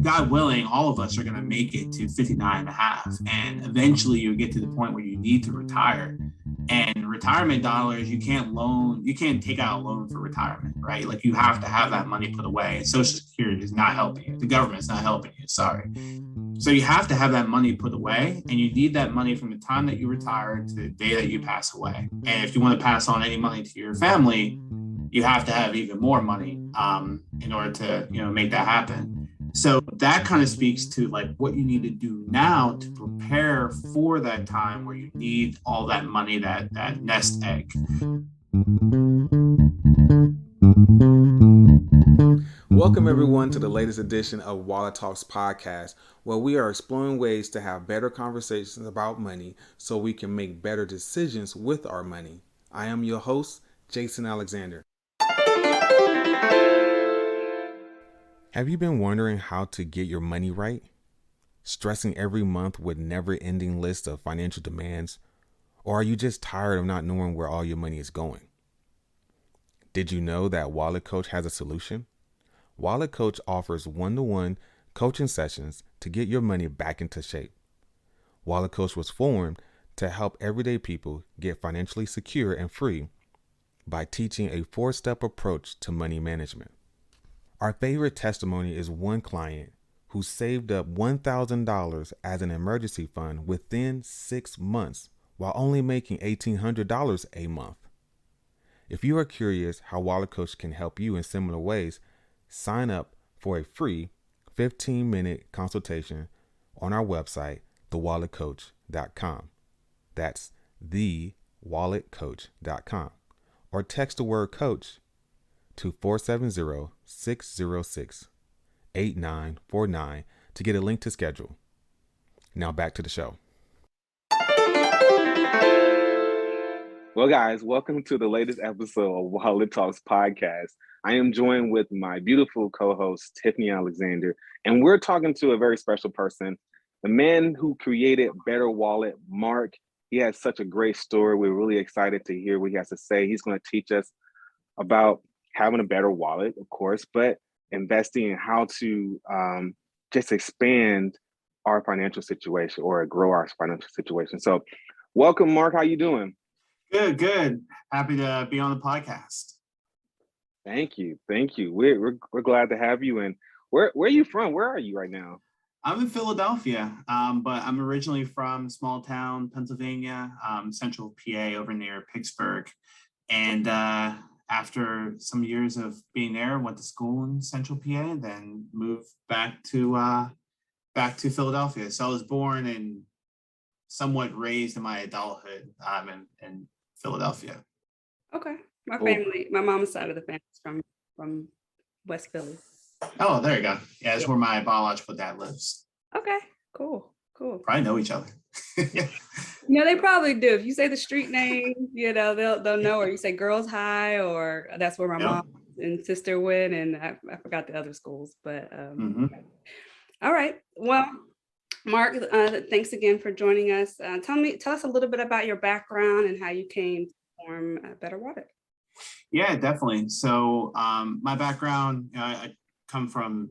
God willing, all of us are going to make it to 59 and a half. And eventually you get to the point where you need to retire. And retirement dollars, you can't take out a loan for retirement, right? Like you have to have that money put away. And Social Security is not helping you. The government's not helping you, sorry. So you have to have that money put away, and you need that money from the time that you retire to the day that you pass away. And if you want to pass on any money to your family, you have to have even more money in order to make that happen. So that kind of speaks to like what you need to do now to prepare for that time where you need all that money, that nest egg. Welcome everyone to the latest edition of Wallet Talks podcast, where we are exploring ways to have better conversations about money so we can make better decisions with our money. I am your host, Jason Alexander. Have you been wondering how to get your money right? Stressing every month with never-ending lists of financial demands? Or are you just tired of not knowing where all your money is going? Did you know that Wallet Coach has a solution? Wallet Coach offers one-to-one coaching sessions to get your money back into shape. Wallet Coach was formed to help everyday people get financially secure and free by teaching a 4-step approach to money management. Our favorite testimony is one client who saved up $1,000 as an emergency fund within 6 months while only making $1,800 a month. If you are curious how Wallet Coach can help you in similar ways, sign up for a free 15-minute consultation on our website, thewalletcoach.com. That's thewalletcoach.com. Or text the word coach to 470-606-8949 to get a link to schedule. Now back to the show. Well, guys, welcome to the latest episode of Wallet Talks podcast. I am joined with my beautiful co-host, Tiffany Alexander, and we're talking to a very special person, the man who created BetterWallet, Marc. He has such a great story. We're really excited to hear what he has to say. He's going to teach us about having a better wallet, of course, but investing in how to just expand our financial situation or grow our financial situation. So welcome, Marc. How you doing? Good. Happy to be on the podcast. Thank you. We're glad to have you. And where are you from? Where are you right now? I'm in Philadelphia, but I'm originally from small town Pennsylvania, central PA over near Pittsburgh. And after some years of being there, went to school in central PA, then moved back to Philadelphia. So I was born and somewhat raised in my adulthood in Philadelphia. Okay. My family, my mom's side of the family is from West Philly. Oh, there you go. Yeah, that's where my biological dad lives. Okay, cool. Probably know each other. Yeah, they probably do. If you say the street name, they'll know. Or you say Girls High, or that's where my mom and sister went, and I forgot the other schools. But All right. Well, Marc, thanks again for joining us. Tell us a little bit about your background and how you came to form BetterWallet. Yeah, definitely. So my background, I come from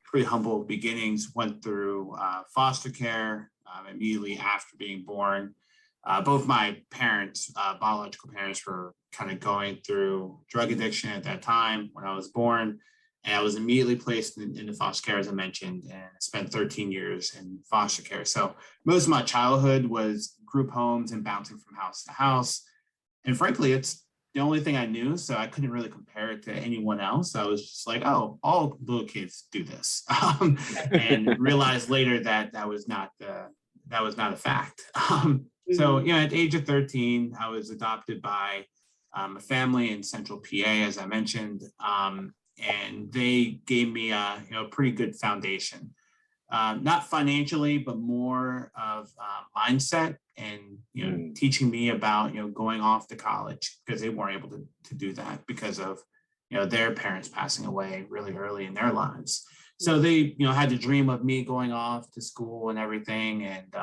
pretty humble beginnings. Went through foster care immediately after being born. Both my parents, biological parents, were kind of going through drug addiction at that time when I was born. And I was immediately placed into foster care, as I mentioned, and spent 13 years in foster care. So most of my childhood was group homes and bouncing from house to house. And frankly, it's the only thing I knew, so I couldn't really compare it to anyone else. I was just like, oh, all little kids do this, and realized later that was not a fact. So, at the age of 13, I was adopted by a family in central PA, as I mentioned, and they gave me a pretty good foundation. Not financially, but more of mindset and, teaching me about, going off to college, because they weren't able to do that because of, their parents passing away really early in their lives. So they, had the dream of me going off to school and everything. And,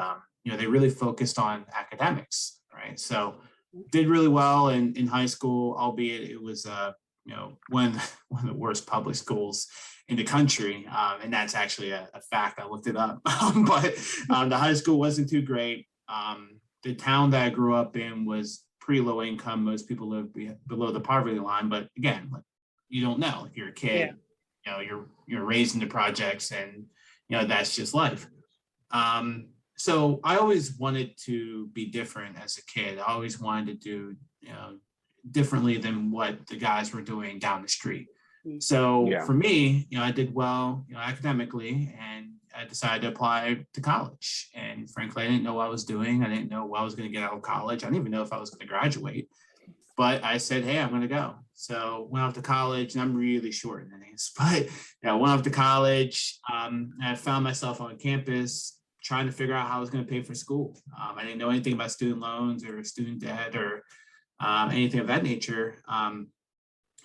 they really focused on academics, right? So did really well in high school, albeit it was one of the worst public schools in the country. And that's actually a fact. I looked it up. But the high school wasn't too great. The town that I grew up in was pretty low income. Most people live below the poverty line. But again, like, you don't know. If you're a kid, you're raised in the projects, and that's just life. So I always wanted to be different as a kid. I always wanted to do differently than what the guys were doing down the street. So for me, I did well, academically, and I decided to apply to college. And frankly, I didn't know what I was doing. I didn't know what I was going to get out of college. I didn't even know if I was going to graduate. But I said, hey, I'm going to go. So went off to college, and I'm really short in this, but went off to college. I found myself on campus trying to figure out how I was going to pay for school. I didn't know anything about student loans or student debt or anything of that nature.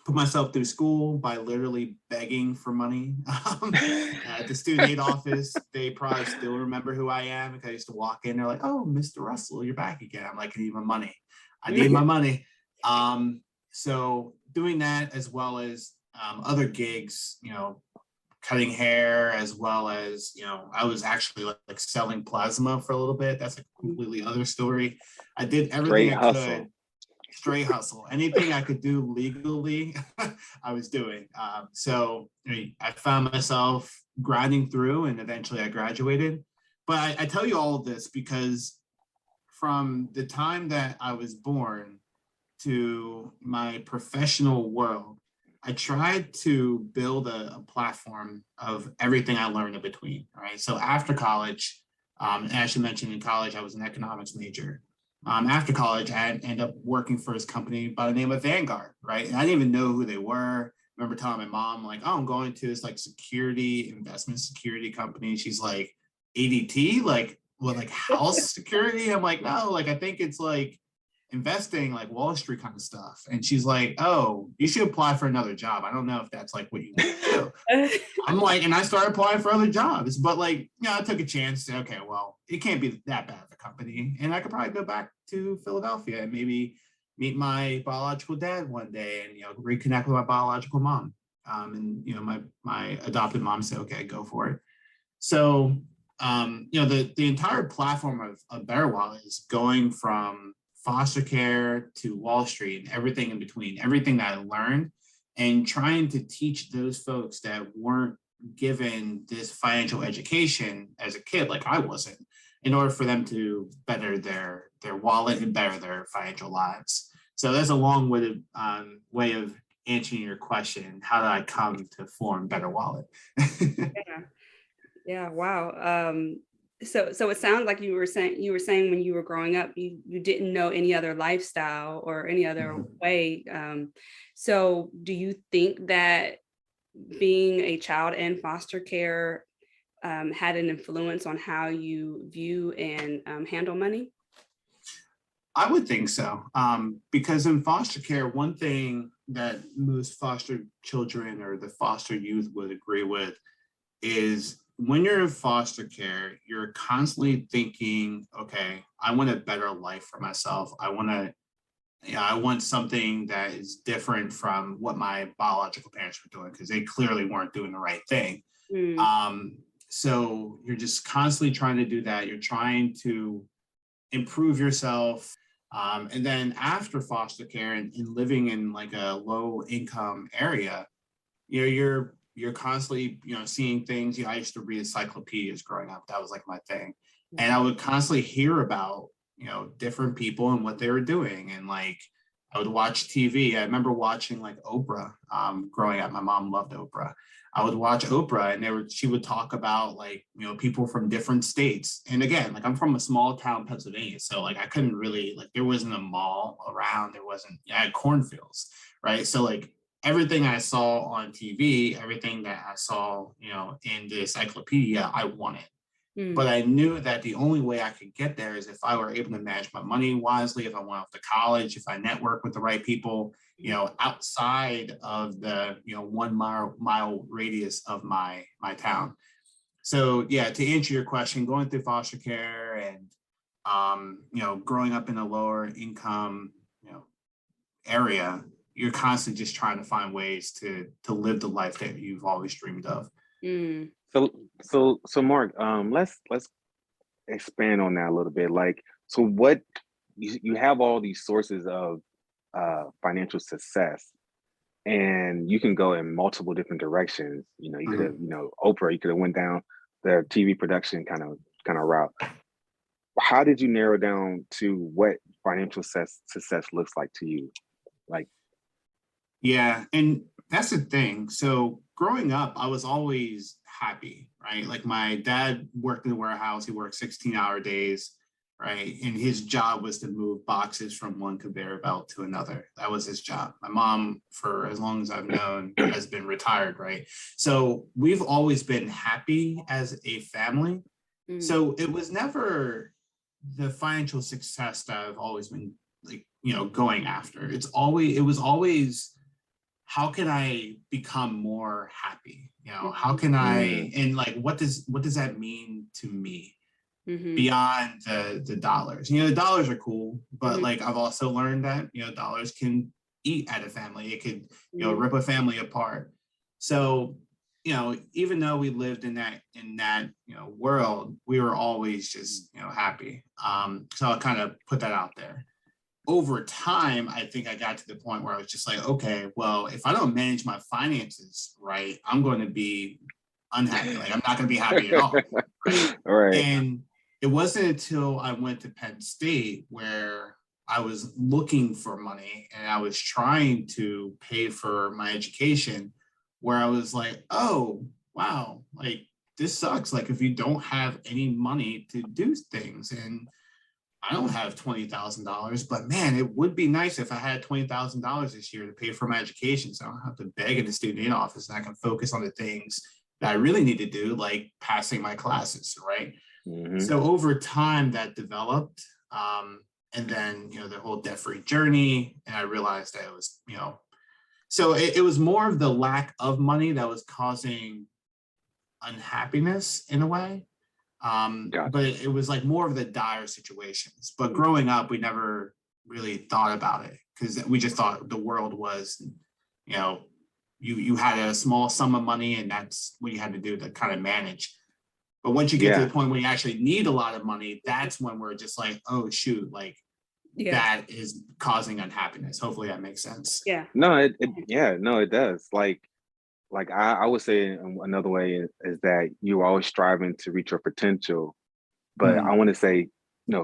Put myself through school by literally begging for money. At the student aid office, they probably still remember who I am, because I used to walk in, they're like, oh, Mr. Russell, you're back again. I'm like, I need my money. I need my money. So doing that, as well as other gigs, cutting hair, as well as, I was actually like selling plasma for a little bit. That's a completely other story. I did everything I could. Straight hustle. Anything I could do legally, I was doing. So I found myself grinding through, and eventually I graduated. But I tell you all of this because from the time that I was born to my professional world, I tried to build a platform of everything I learned in between. Right. So after college, as you mentioned, in college, I was an economics major. After college, I ended up working for this company by the name of Vanguard, right? And I didn't even know who they were. I remember telling my mom, like, oh, I'm going to this like investment security company. She's like, ADT, like, what, like house security? I'm like, no, like, I think it's like investing, like Wall Street kind of stuff. And she's like, oh, you should apply for another job. I don't know if that's like what you want to do. I'm like, and I started applying for other jobs, but like, I took a chance to, okay, well, it can't be that bad of a company. And I could probably go back to Philadelphia and maybe meet my biological dad one day and, reconnect with my biological mom. My adopted mom said, okay, go for it. So, the entire platform of BetterWallet is going from foster care to Wall Street and everything in between, everything that I learned, and trying to teach those folks that weren't given this financial education as a kid, like I wasn't, in order for them to better their wallet and better their financial lives. So that's a long-winded way of answering your question. How did I come to form BetterWallet? Yeah. Wow. So it sounds like you were saying when you were growing up, you didn't know any other lifestyle or any other way. So do you think that being a child in foster care had an influence on how you view and handle money? I would think so. Because in foster care, one thing that most foster children or the foster youth would agree with is when you're in foster care, you're constantly thinking, okay, I want a better life for myself. I want something that is different from what my biological parents were doing, because they clearly weren't doing the right thing. So you're just constantly trying to do that. You're trying to improve yourself. And then after foster care and living in like a low income area, you're constantly, seeing things. I used to read encyclopedias growing up. That was like my thing. And I would constantly hear about, different people and what they were doing. And like, I would watch TV. I remember watching like Oprah growing up. My mom loved Oprah. I would watch Oprah, and she would talk about like, people from different states. And again, like I'm from a small town, Pennsylvania. So like, I couldn't really, like, there wasn't a mall around. I had cornfields, right? So like, everything I saw on TV, everything that I saw, in the encyclopedia, I wanted. But I knew that the only way I could get there is if I were able to manage my money wisely, if I went off to college, if I networked with the right people, outside of the, 1 mile radius of my town. So yeah, to answer your question, going through foster care and, growing up in a lower income, area, you're constantly just trying to find ways to live the life that you've always dreamed of. Mm. So Mark, let's expand on that a little bit. Like, so what you have all these sources of financial success, and you can go in multiple different directions. You know, you could have, Oprah, you could have went down the TV production kind of route. How did you narrow down to what financial success looks like to you? Like, yeah, and that's the thing. So growing up, I was always happy, right? Like my dad worked in the warehouse. He worked 16-hour days, right? And his job was to move boxes from one conveyor belt to another. That was his job. My mom, for as long as I've known, has been retired, right? So we've always been happy as a family. So it was never the financial success that I've always been like, going after. It was always, how can I become more happy? How can I, and like, what does that mean to me beyond the dollars? The dollars are cool, but like, I've also learned that, dollars can eat at a family. It could, rip a family apart. So, even though we lived in that, world, we were always just, happy. So I'll kind of put that out there. Over time, I think I got to the point where I was just like, okay, well, if I don't manage my finances right, I'm going to be unhappy. Like, I'm not going to be happy at all. Right? all right. And it wasn't until I went to Penn State where I was looking for money and I was trying to pay for my education, where I was like, oh, wow, like this sucks. Like if you don't have any money to do things, and I don't have $20,000, but man, it would be nice if I had $20,000 this year to pay for my education. So I don't have to beg in the student aid office and I can focus on the things that I really need to do, like passing my classes, right? So over time that developed. And then, the whole debt-free journey. And I realized that it was, so it was more of the lack of money that was causing unhappiness in a way. But it was like more of the dire situations. But growing up, we never really thought about it because we just thought the world was, you had a small sum of money and that's what you had to do to kind of manage. But once you get to the point where you actually need a lot of money, that's when we're just like, oh, shoot, like that is causing unhappiness. Hopefully that makes sense. Yeah. No, it does. Like I would say another way is that you're always striving to reach your potential. But I want to say,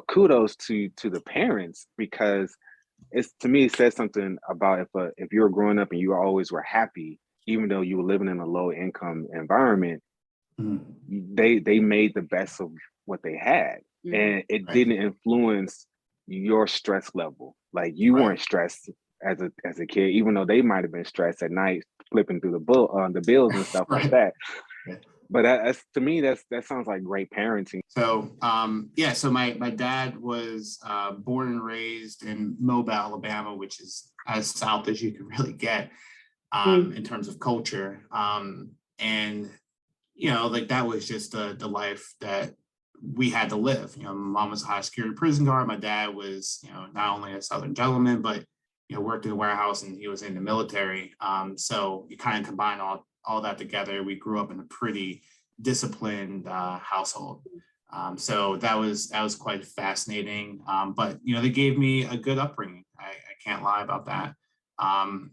kudos to the parents, because to me, it says something about if you were growing up and you always were happy, even though you were living in a low income environment, they made the best of what they had. And it didn't influence your stress level. Like you weren't stressed as a kid, even though they might have been stressed at night flipping through the bills and stuff like that. But that's, to me, that sounds like great parenting. So so my dad was born and raised in Mobile, Alabama, which is as south as you can really get in terms of culture. And like that was just the life that we had to live. My mom was a high security prison guard. My dad was, not only a Southern gentleman, but worked in the warehouse and he was in the military. So you kind of combine all that together. We grew up in a pretty disciplined household. So that was quite fascinating. But they gave me a good upbringing. I can't lie about that. And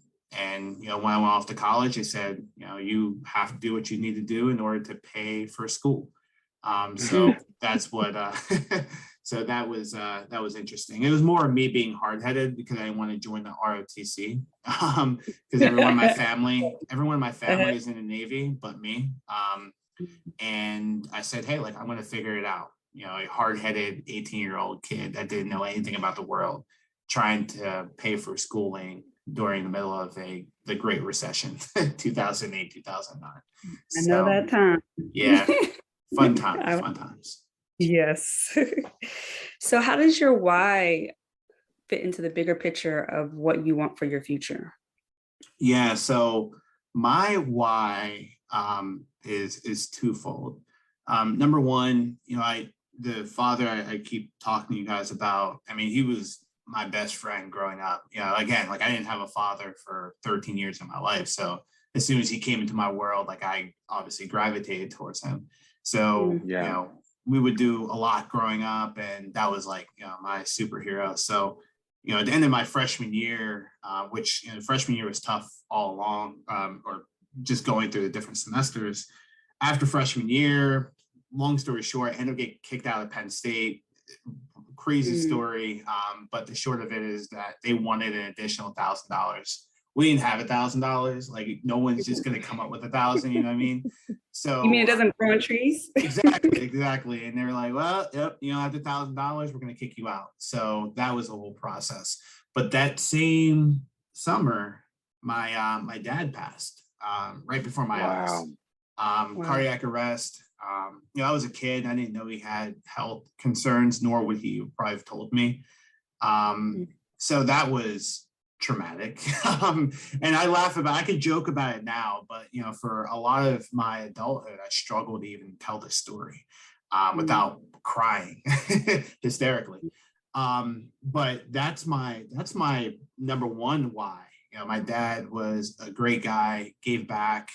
when I went off to college, they said, you have to do what you need to do in order to pay for school. So that's what, so that was interesting. It was more of me being hard-headed because I didn't want to join the ROTC, because everyone in my family is in the Navy, but me. And I said, hey, like, I'm going to figure it out. A hard-headed 18-year-old kid that didn't know anything about the world, trying to pay for schooling during the middle of the Great Recession, 2008, 2009. I know that time. Yeah. Fun times. Yes. So how does your why fit into the bigger picture of what you want for your future? Yeah. So my why is twofold. Number one, the father I keep talking to you guys about, I mean, he was my best friend growing up. You know, again, like I didn't have a father for 13 years of my life. So as soon as he came into my world, like I obviously gravitated towards him. So, you know, we would do a lot growing up, and that was like, you know, my superhero. So, you know, at the end of my freshman year, which, you know, freshman year was tough all along, or just going through the different semesters. After freshman year, long story short, I ended up getting kicked out of Penn State. Crazy story. But the short of it is that they wanted an additional $1,000. We didn't have $1,000. Like no one's just going to come up with 1,000. You know what I mean? So you mean it doesn't grow on trees? exactly. And they were like, well, yep, you know, after $1,000, we're going to kick you out. So that was the whole process. But that same summer, my dad passed right before my eyes. Cardiac arrest. You know, I was a kid. I didn't know he had health concerns, nor would he have probably told me. So that was traumatic. And I laugh about, I could joke about it now, but you know, for a lot of my adulthood, I struggled to even tell the story without crying hysterically. But that's my number one why. You know, my dad was a great guy, gave back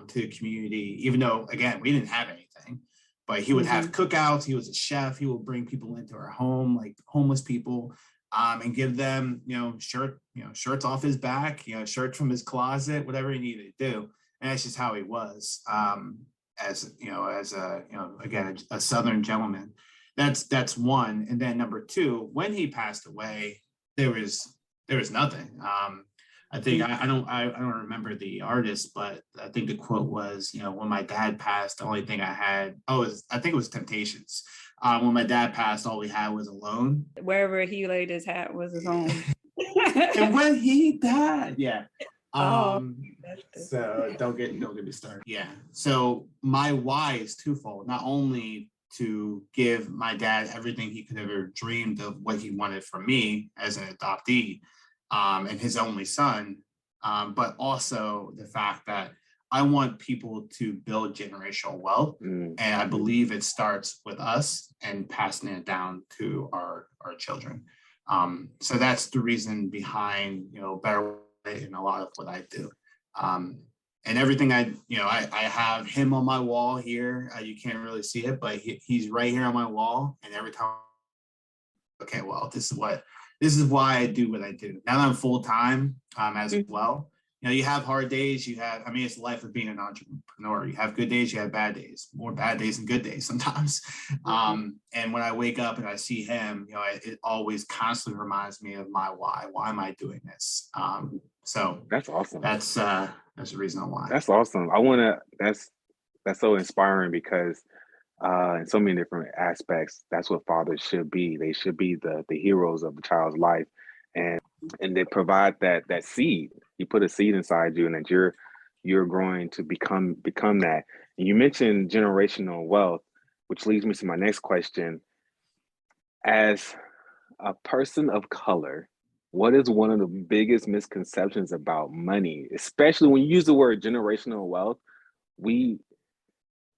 to the community, even though, again, we didn't have anything, but he would have cookouts. He was a chef. He would bring people into our home, like homeless people, and give them, you know, shirts off his back, you know, shirts from his closet, whatever he needed to do. And that's just how he was, as, you know, as a, you know, again, a Southern gentleman. That's one. And then number two, when he passed away, there was nothing. I think I don't remember the artist, but I think the quote was, you know, when my dad passed, the only thing I had, I think it was Temptations. When my dad passed, all we had was Alone. Wherever he laid his hat was his home. And when he died, yeah. So don't get me started. Yeah. So my why is twofold. Not only to give my dad everything he could ever dreamed of what he wanted from me as an adoptee, and his only son, but also the fact that I want people to build generational wealth. And I believe it starts with us and passing it down to our children. So that's the reason behind, you know, BetterWallet and a lot of what I do. And everything I have him on my wall here. You can't really see it, but he's right here on my wall. And every time, okay, well, this is why I do what I do. Now that I'm full time as well. You know, you have hard days. It's the life of being an entrepreneur. You have good days, you have bad days, more bad days than good days sometimes. And when I wake up and I see him, you know, it always constantly reminds me of my why. Why am I doing this? So that's awesome. That's the reason why. That's awesome. That's so inspiring because in so many different aspects, that's what fathers should be. They should be the heroes of the child's life, and they provide that seed. You put a seed inside you, and that you're growing to become that. And you mentioned generational wealth, which leads me to my next question. As a person of color, what is one of the biggest misconceptions about money, especially when you use the word generational wealth?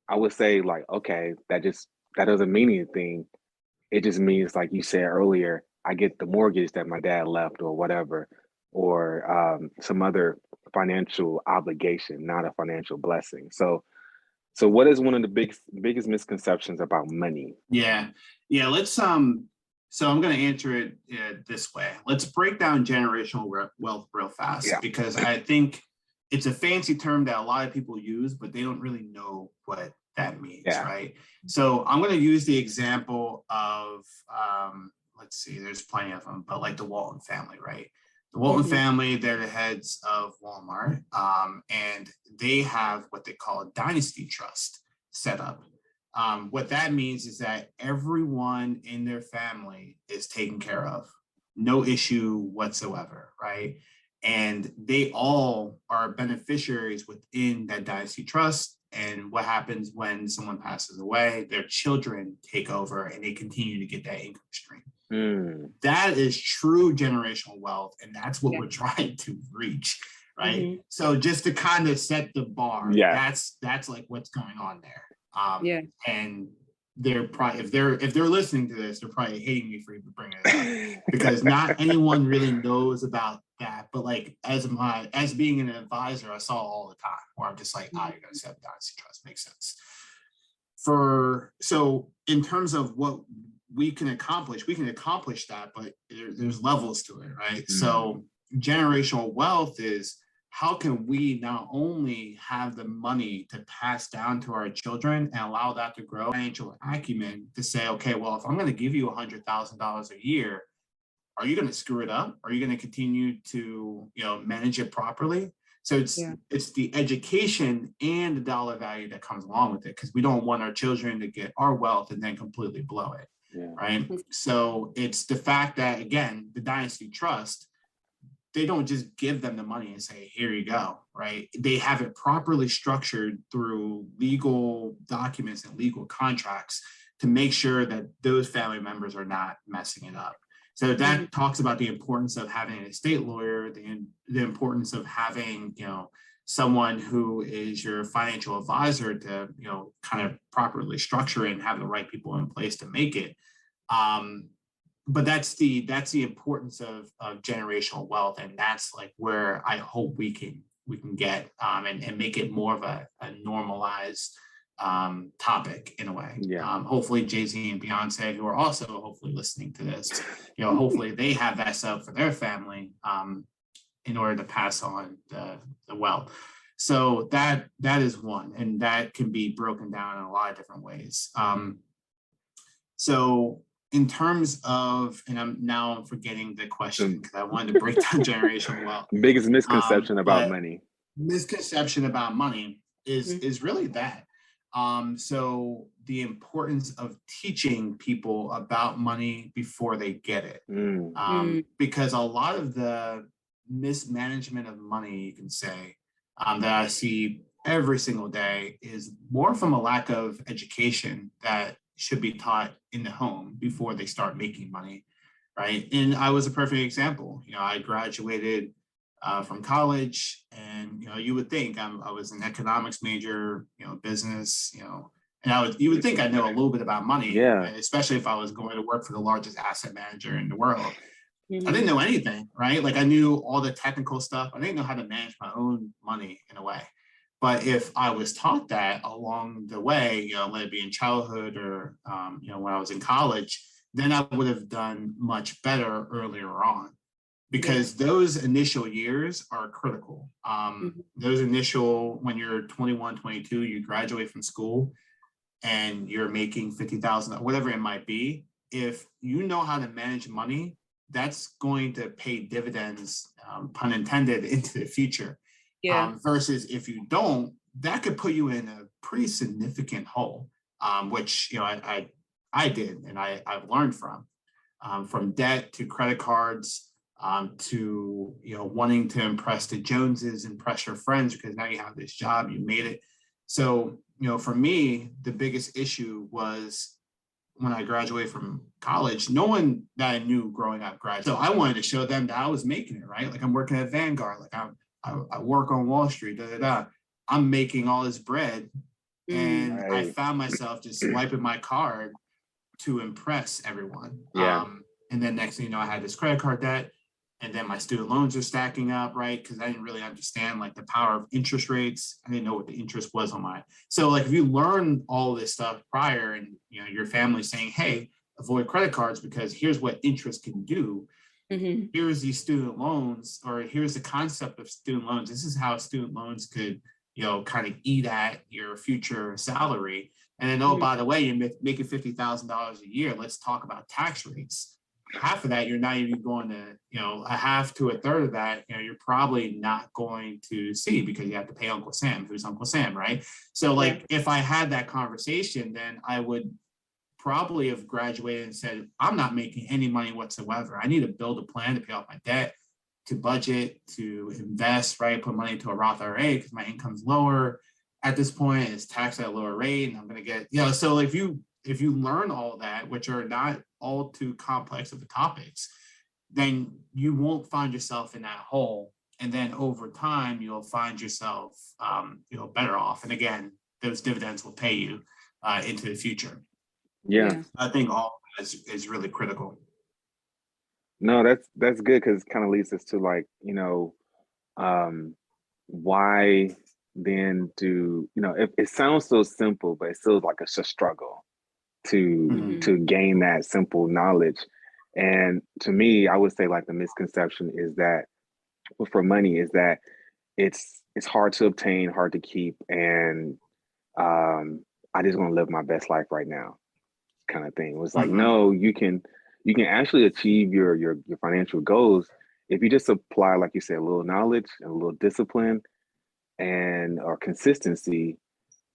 I would say, like, okay, that doesn't mean anything. It just means, like you said earlier, I get the mortgage that my dad left or whatever, or some other financial obligation, not a financial blessing. So what is one of the biggest misconceptions about money? Yeah. Let's so I'm going to answer it this way. Let's break down generational wealth real fast, because I think it's a fancy term that a lot of people use, but they don't really know what that means, right? So I'm going to use the example of, let's see, there's plenty of them, but like the Walton family, right? The Walton family, they're the heads of Walmart, and they have what they call a dynasty trust set up. What that means is that everyone in their family is taken care of, no issue whatsoever, right? And they all are beneficiaries within that dynasty trust. And what happens when someone passes away, their children take over and they continue to get that income stream. That is true generational wealth. And that's what we're trying to reach, right? So just to kind of set the bar, that's like what's going on there. And they're probably, if they're listening to this, they're probably hating me for even bringing it up, because not anyone really knows about that. But like as being an advisor, I saw all the time where I'm just like, you're gonna set up dynasty trust, makes sense. So in terms of what we can accomplish that, but there's levels to it, right? So generational wealth is, how can we not only have the money to pass down to our children and allow that to grow, financial acumen to say, okay, well, if I'm going to give you $100,000 a year, are you going to screw it up? Are you going to continue to, manage it properly? So it's the education and the dollar value that comes along with it, because we don't want our children to get our wealth and then completely blow it, right? So it's the fact that, again, the dynasty trust, they don't just give them the money and say, here you go, right? They have it properly structured through legal documents and legal contracts to make sure that those family members are not messing it up. So that talks about the importance of having an estate lawyer, the importance of having, someone who is your financial advisor to, kind of properly structure it and have the right people in place to make it. But that's the importance of generational wealth, and that's like where I hope we can get and make it more of a normalized topic in a way. Hopefully Jay-Z and Beyonce, who are also hopefully listening to this, hopefully they have that set up for their family in order to pass on the wealth. So that is one, and that can be broken down in a lot of different ways. So in terms of, and I'm forgetting the question because I wanted to break down generational wealth. Biggest misconception about money. Misconception about money is really that. So the importance of teaching people about money before they get it. Because a lot of the mismanagement of money, you can say, that I see every single day is more from a lack of education that should be taught in the home before they start making money, right? And I was a perfect example. I graduated from college, and you would think I was an economics major, business, and you would think I know a little bit about money, especially if I was going to work for the largest asset manager in the world. I didn't know anything, right? Like I knew all the technical stuff. I didn't know how to manage my own money in a way. But if I was taught that along the way, let it be in childhood or, when I was in college, then I would have done much better earlier on, because those initial years are critical. Those initial, when you're 21, 22, you graduate from school and you're making $50,000, whatever it might be. If you know how to manage money, that's going to pay dividends, pun intended, into the future. Versus if you don't, that could put you in a pretty significant hole, which I did, and I've learned from debt to credit cards, to wanting to impress the Joneses, impress your friends because now you have this job, you made it. So for me, the biggest issue was when I graduated from college, no one that I knew growing up graduated. So I wanted to show them that I was making it, right? Like I'm working at Vanguard, like I work on Wall Street, I'm making all this bread. And I found myself just swiping my card to impress everyone. And then next thing you know, I had this credit card debt, and then my student loans are stacking up, right? Because I didn't really understand like the power of interest rates. I didn't know what the interest was on my. So like if you learn all this stuff prior, and your family's saying, hey, avoid credit cards because here's what interest can do. Here's these student loans, or here's the concept of student loans. This is how student loans could, kind of eat at your future salary. And then, oh, by the way, you're making $50,000 a year. Let's talk about tax rates. Half of that, you're not even going to, a half to a third of that, you're probably not going to see because you have to pay Uncle Sam. Who's Uncle Sam, right? So like, if I had that conversation, then I would probably have graduated and said, I'm not making any money whatsoever. I need to build a plan to pay off my debt, to budget, to invest, right? Put money into a Roth IRA because my income's lower at this point. It's taxed at a lower rate, and I'm going to get, so if you learn all that, which are not all too complex of the topics, then you won't find yourself in that hole. And then over time, you'll find yourself, better off. And again, those dividends will pay you into the future. Yeah. I think all is really critical. No, that's good because it kind of leads us to like, why then do, it sounds so simple, but it still like it's a struggle Mhm. to gain that simple knowledge. And to me, I would say like the misconception is that for money is that it's hard to obtain, hard to keep, and I just want to live my best life right now, kind of thing. It was like, Mhm. no, you can actually achieve your financial goals if you just apply, like you said, a little knowledge and a little discipline and or consistency.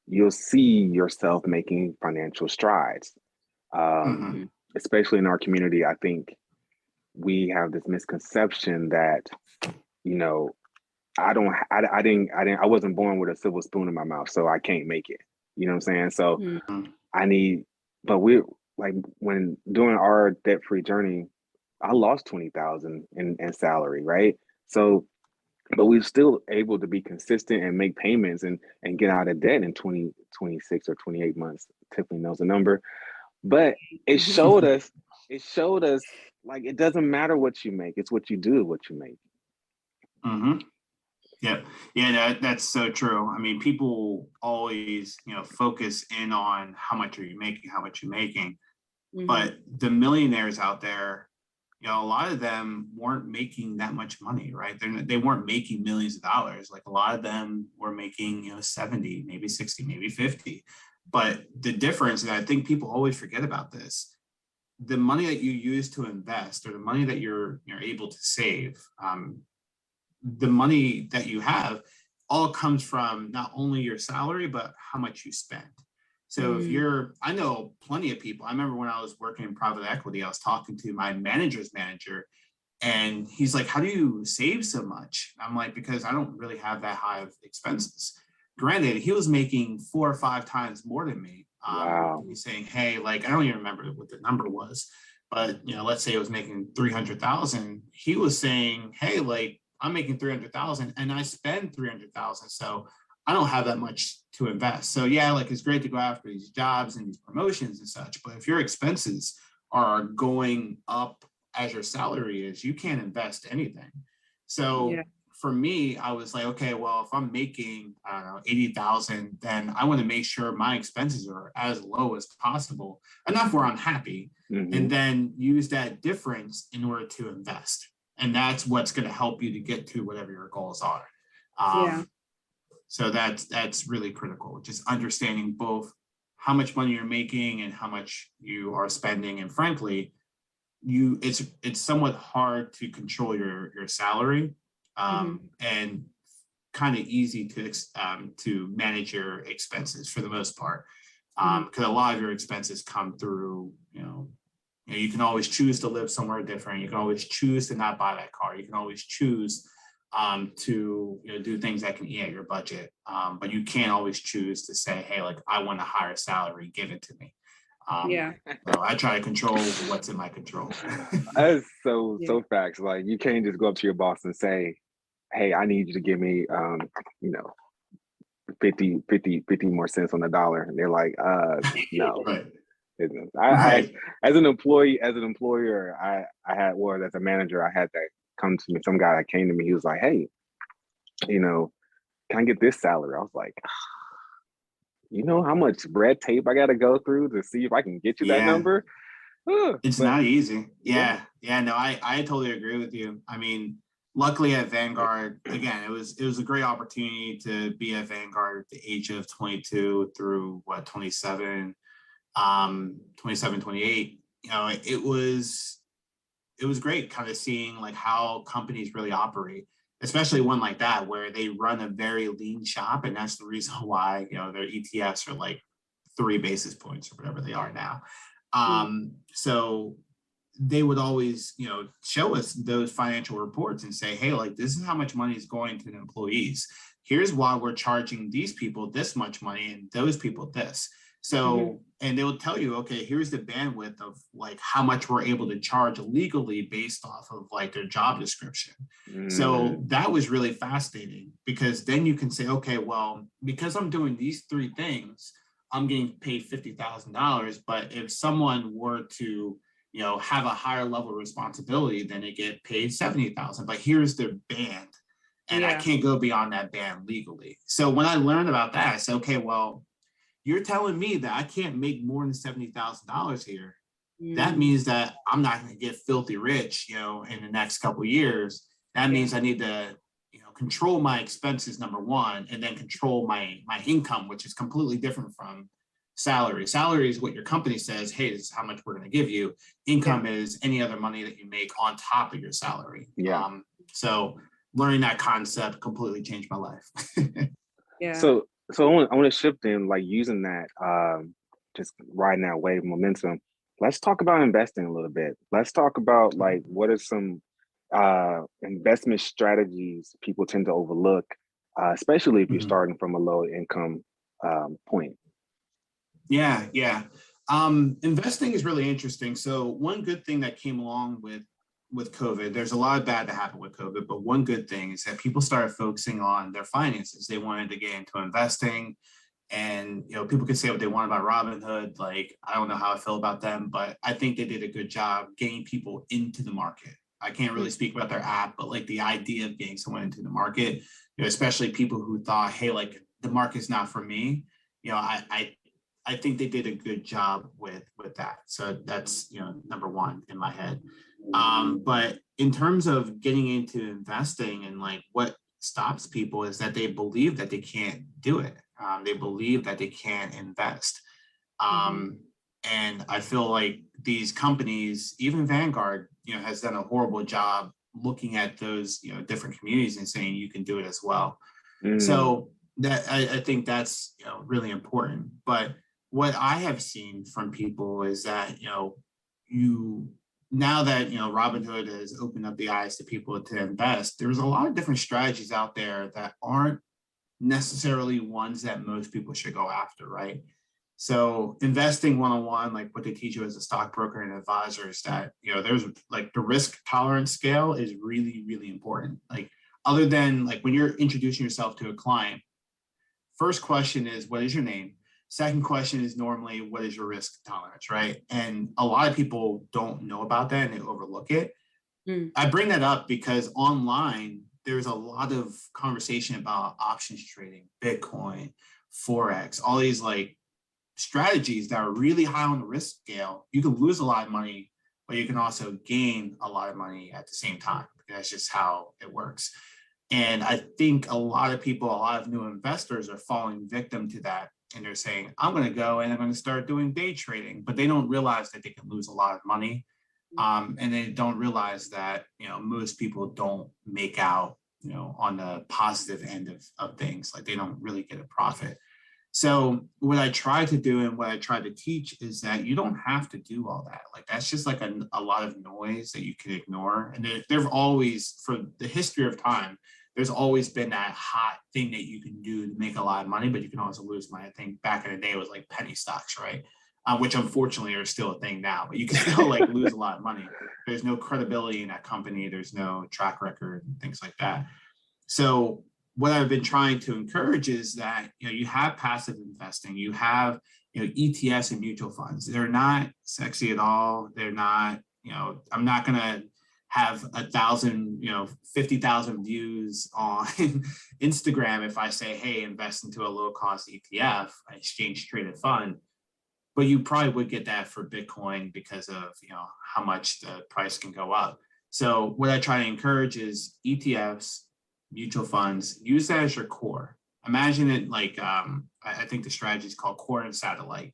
You'll see yourself making financial strides. Um, Mhm. Especially in our community, I think we have this misconception that you know I don't I wasn't born with a silver spoon in my mouth, so I can't make it. You know what I'm saying? So Mhm. Mhm. I need, but we're like when doing our debt free journey, I lost 20,000 in salary, right? So, but we're still able to be consistent and make payments and get out of debt in 20, 26 or 28 months. Tiffany knows the number, but it showed us, it showed us like it doesn't matter what you make, it's what you do, what you make. Mhm. Yeah, yeah, that's so true. I mean, people always, focus in on how much are you making, how much you're making, Mhm. but the millionaires out there, a lot of them weren't making that much money, right? They weren't making millions of dollars. Like a lot of them were making, 70, maybe 60, maybe 50. But the difference, and I think people always forget about this, the money that you use to invest or the money that you're able to save, the money that you have all comes from not only your salary, but how much you spend. So if Mhm. I know plenty of people. I remember when I was working in private equity, I was talking to my manager's manager, and he's like, "How do you save so much?" I'm like, "Because I don't really have that high of expenses." Granted, he was making 4 or 5 times more than me. Wow. He's saying, "Hey, like I don't even remember what the number was, but let's say it was making 300,000. He was saying, "Hey, like I'm making 300,000, and I spend 300,000, so I don't have that much to invest." So yeah, like it's great to go after these jobs and these promotions and such, but if your expenses are going up as your salary is, you can't invest anything. Yeah. So for me, I was like, okay, well, if I'm making, I don't know, 80,000, then I want to make sure my expenses are as low as possible, enough where I'm happy, and Hmm. then use that difference in order to invest. And that's what's going to help you to get to whatever your goals are. Yeah. Um, so that's really critical, just understanding both how much money you're making and how much you are spending. And frankly, it's somewhat hard to control your salary, Mhm. and kind of easy to manage your expenses for the most part, Mhm. because a lot of your expenses come through, you can always choose to live somewhere different. You can always choose to not buy that car. You can always choose to do things that can eat at your budget, but you can't always choose to say, hey, like I want a higher salary, give it to me. um, Yeah. so I try to control what's in my control. That's so Yeah. so facts. Like you can't just go up to your boss and say, "Hey, I need you to give me, you know, 50 more cents on the dollar." And they're like, no." Right, I right. as an employee, as an employer, I had, well, as a manager, I had that come to me. Some guy that came to me, he was like, "Hey, you know, can I get this salary?" I was like, "You know how much red tape I got to go through to see if I can get you that Yeah, number?" it's But not easy. yeah. Yeah, no, I totally agree with you. I mean, luckily at Vanguard, again, it was a great opportunity to be at Vanguard at the age of 22 through what, 27, 27, 28. It was great kind of seeing like how companies really operate, especially one like that where they run a very lean shop, and that's the reason why their ETFs are like 3 basis points or whatever they are now. Mm. So they would always, show us those financial reports and say, hey, like this is how much money is going to the employees. Here's why we're charging these people this much money and those people this. Mhm. So, and they will tell you, okay, here's the bandwidth of like how much we're able to charge legally based off of like their job description. So Mm, that was really fascinating because then you can say, okay, well, because I'm doing these 3 things, I'm getting paid $50,000, but if someone were to, have a higher level of responsibility, then they get paid 70,000. But here's their band, and I can't go beyond that band legally. So when I learned about that, I said, okay, well, you're telling me that I can't make more than $70,000 here. That means that I'm not going to get filthy rich, in the next couple of years. That means I need to, control my expenses, number one, and then control my income, which is completely different from salary. Salary is what your company says, hey, this is how much we're going to give you. Income is any other money that you make on top of your salary. So learning that concept completely changed my life. So I want to shift in, like, using that, just riding that wave momentum. Let's talk about investing a little bit. Let's talk about, like, what are some investment strategies people tend to overlook, especially if you're starting from a low income point. Investing is really interesting. So one good thing that came along with COVID, there's a lot of bad that happened with COVID, but one good thing is that people started focusing on their finances. They wanted to get into investing. And, people can say what they want about Robinhood. Like, I don't know how I feel about them, but I think they did a good job getting people into the market. I can't really speak about their app, but like the idea of getting someone into the market, especially people who thought, hey, like the market's not for me. I think they did a good job with that. So that's, number one in my head. But in terms of getting into investing, and like what stops people is that they believe that they can't do it. They believe that they can't invest. And I feel like these companies, even Vanguard, has done a horrible job looking at those, different communities and saying you can do it as well. So that I think that's, really important. But what I have seen from people is that, now that, Robinhood has opened up the eyes to people to invest, there's a lot of different strategies out there that aren't necessarily ones that most people should go after, right? So investing one-on-one, like what they teach you as a stockbroker and advisor, is that, there's like the risk tolerance scale is really, really important. Like, other than like when you're introducing yourself to a client, first question is, what is your name? Second question is normally, what is your risk tolerance, right? And a lot of people don't know about that and they overlook it. I bring that up because online, there's a lot of conversation about options trading, Bitcoin, Forex, all these like strategies that are really high on the risk scale. You can lose a lot of money, but you can also gain a lot of money at the same time. That's just how it works. And I think a lot of people, a lot of new investors are falling victim to that. And they're saying, I'm going to go and I'm going to start doing day trading, but they don't realize that they can lose a lot of money. And they don't realize that, most people don't make out, on the positive end of things. Like, they don't really get a profit. So what I try to do and what I try to teach is that you don't have to do all that. Like, that's just like a lot of noise that you can ignore. And there've always, for the history of time, there's always been that hot thing that you can do to make a lot of money, but you can also lose money. I think back in the day it was like penny stocks, right? Which unfortunately are still a thing now, but you can still like lose a lot of money. There's no credibility in that company. There's no track record and things like that. So what I've been trying to encourage is that, you have passive investing, you have, ETFs and mutual funds. They're not sexy at all. They're not, I'm not going to have 1,000, 50,000 views on Instagram if I say, hey, invest into a low cost ETF, an exchange traded fund. But you probably would get that for Bitcoin because of, how much the price can go up. So what I try to encourage is ETFs, mutual funds, use that as your core. Imagine it like, I think the strategy is called core and satellite.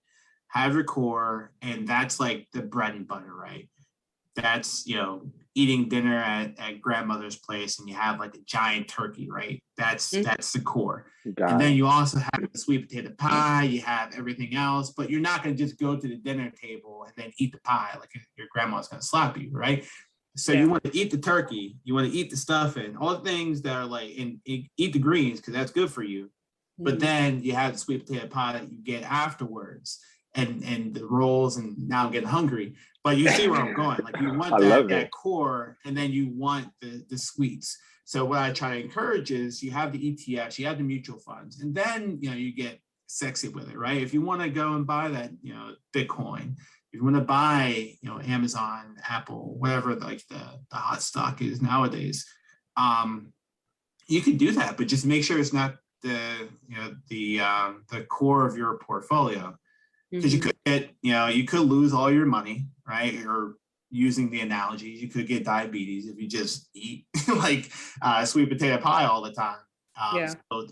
Have your core, and that's like the bread and butter, right? That's, eating dinner at grandmother's place and you have like a giant turkey, right? That's the core. And then you also have the sweet potato pie, you have everything else, but you're not going to just go to the dinner table and then eat the pie like your grandma's going to slap you, right? So you want to eat the turkey, you want to eat the stuffing, all the things that are like, and eat the greens because that's good for you. But then you have the sweet potato pie that you get afterwards, and the rolls, and now I'm getting hungry. But you see where I'm going. Like, you want that core, and then you want the sweets. So what I try to encourage is you have the ETFs, you have the mutual funds, and then you get sexy with it, right? If you want to go and buy that, Bitcoin, if you want to buy, Amazon, Apple, whatever like the hot stock is nowadays, you could do that, but just make sure it's not the core of your portfolio, because you could get, you could lose all your money, right? Or using the analogies, you could get diabetes if you just eat like sweet potato pie all the time. So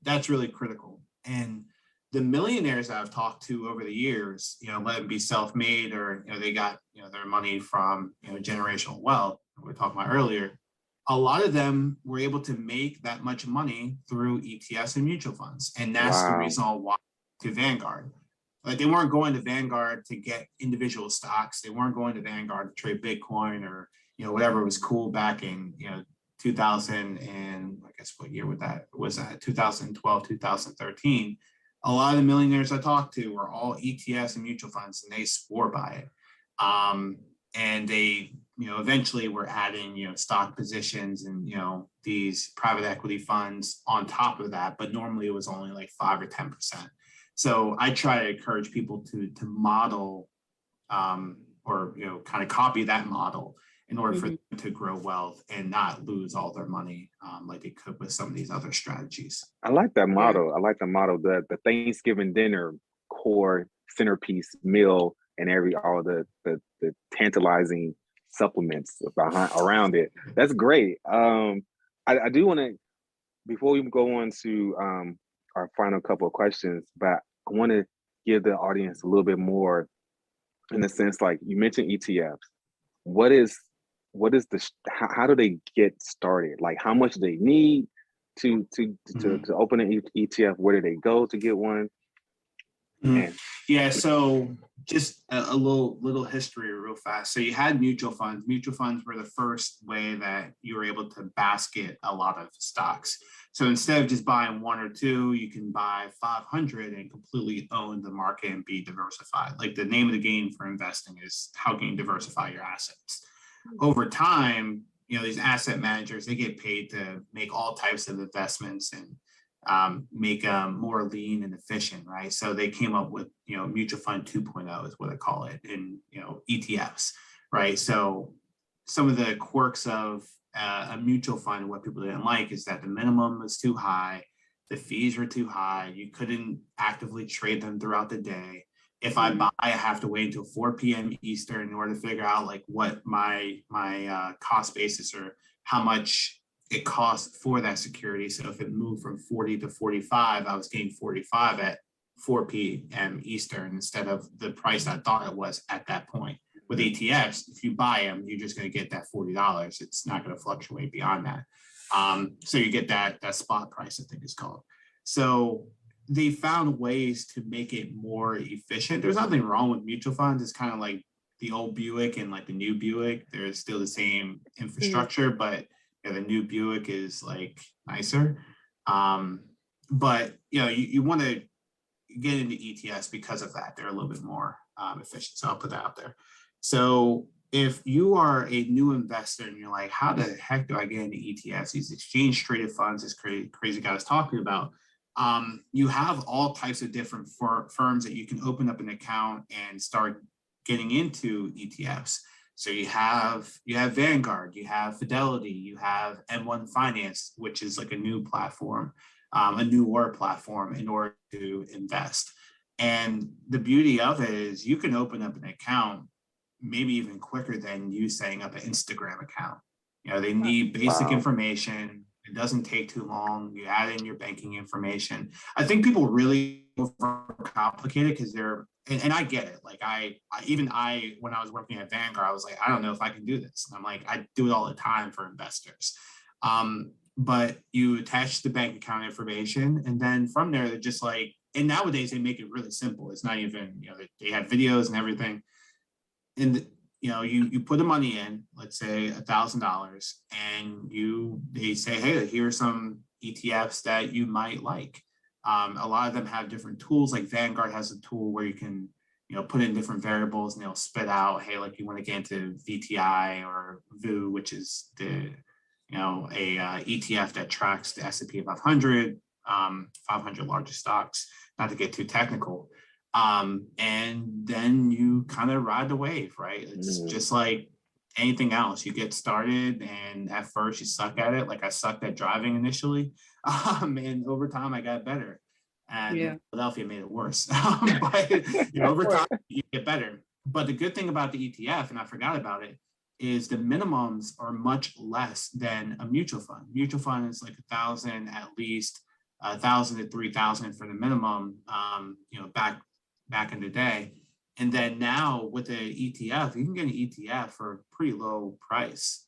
that's really critical. And the millionaires I've talked to over the years, let them be self-made, or they got their money from generational wealth we were talking about earlier. A lot of them were able to make that much money through ETFs and mutual funds, and that's the reason why to Vanguard. Like, they weren't going to Vanguard to get individual stocks. They weren't going to Vanguard to trade Bitcoin or whatever was cool back in 2000, and I guess what year was that 2012, 2013. A lot of the millionaires I talked to were all ETFs and mutual funds, and they swore by it. And they eventually were adding stock positions and these private equity funds on top of that, but normally it was only like 5 or 10%. So I try to encourage people to model or kind of copy that model in order for them to grow wealth and not lose all their money like they could with some of these other strategies. I like that model. I like the model, the Thanksgiving dinner core centerpiece meal and all the tantalizing supplements around it. That's great. I do want to, before we go on to our final couple of questions, but I want to give the audience a little bit more in the sense, like you mentioned ETFs. How do they get started? Like, how much do they need to open an ETF? Where do they go to get one? Yeah, so just a little history real fast. So you had mutual funds. Mutual funds were the first way that you were able to basket a lot of stocks. So instead of just buying one or two, you can buy 500 and completely own the market and be diversified. Like, the name of the game for investing is how can you diversify your assets. Over time, these asset managers, they get paid to make all types of investments and make them more lean and efficient, right? So they came up with, mutual fund 2.0 is what I call it, in, ETFs, right? So some of the quirks of a mutual fund, what people didn't like is that the minimum was too high, the fees were too high, you couldn't actively trade them throughout the day. If I buy, I have to wait until 4 p.m. Eastern in order to figure out like what my cost basis or how much it costs for that security. So if it moved from 40 to 45, I was getting 45 at 4 p.m. Eastern instead of the price I thought it was at that point. With ETFs, if you buy them, you're just going to get that $40. It's not going to fluctuate beyond that. So you get that spot price, I think it's called. So they found ways to make it more efficient. There's nothing wrong with mutual funds. It's kind of like the old Buick and like the new Buick. There's still the same infrastructure, but the new Buick is like nicer. But you want to get into ETFs because of that. They're a little bit more efficient. So I'll put that out there. So if you are a new investor and you're like, how the heck do I get into ETFs? These exchange traded funds, this crazy guy is talking about. You have all types of different firms that you can open up an account and start getting into ETFs. So you have Vanguard, you have Fidelity, you have M1 Finance, which is like a new platform, a newer platform in order to invest. And the beauty of it is you can open up an account maybe even quicker than you setting up an Instagram account. They need basic information. It doesn't take too long. You add in your banking information. I think people really overcomplicate it because and I get it. Like when I was working at Vanguard, I was like, I don't know if I can do this. And I'm like, I do it all the time for investors. But you attach the bank account information, and then from there, they're just like, and nowadays they make it really simple. It's not even, they have videos and everything. And you put the money in, let's say $1,000, and they say, hey, here's some ETFs that you might like. A lot of them have different tools. Like Vanguard has a tool where you can, put in different variables and they'll spit out, hey, like you want to get into VTI or VU, which is the, a ETF that tracks the S&P 500. 500 largest stocks, not to get too technical. And then you kind of ride the wave, right? It's just like anything else. You get started, and at first you suck at it. Like I sucked at driving initially, and over time I got better. And Philadelphia made it worse. But over time you get better. But the good thing about the ETF, and I forgot about it, is the minimums are much less than a mutual fund. Mutual fund is like 1,000 at least, 1,000 to 3,000 for the minimum. Back in the day. And then now with the ETF, you can get an ETF for a pretty low price,